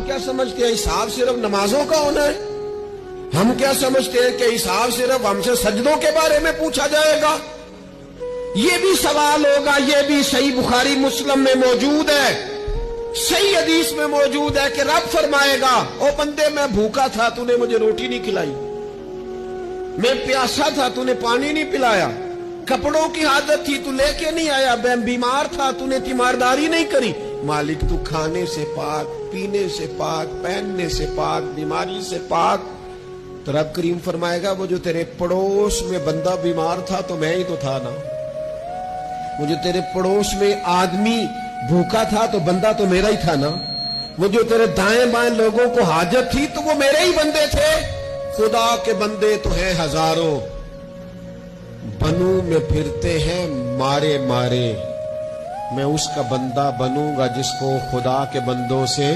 क्या समझते हैं हिसाब सिर्फ नमाजों का होना है? हम क्या समझते हैं कि हिसाब सिर्फ हमसे सजदों के बारे में पूछा जाएगा? ये भी सवाल होगा। ये भी सही बुखारी मुस्लिम में मौजूद है, सही हदीस में मौजूद है कि रब फरमाएगा, ओ बंदे मैं भूखा था तूने मुझे रोटी नहीं खिलाई, मैं प्यासा था तूने पानी नहीं पिलाया, कपड़ों की आदत थी तू लेके नहीं आया, मैं बीमार था तूने तीमारदारी नहीं करी। मालिक तू खाने से पाक, पीने से पाक, पहनने से पाक, बीमारी से पाक। तो रब करीम फरमाएगा वो जो तेरे पड़ोस में बंदा बीमार था तो मैं ही तो था ना, वो जो तेरे पड़ोस में आदमी भूखा था तो बंदा तो मेरा ही था ना, वो जो तेरे दाएं बाएं लोगों को हाजत थी तो वो मेरे ही बंदे थे। खुदा के बंदे तो हैं हजारों, बनू में फिरते हैं मारे मारे, मैं उसका बंदा बनूंगा जिसको खुदा के बंदों से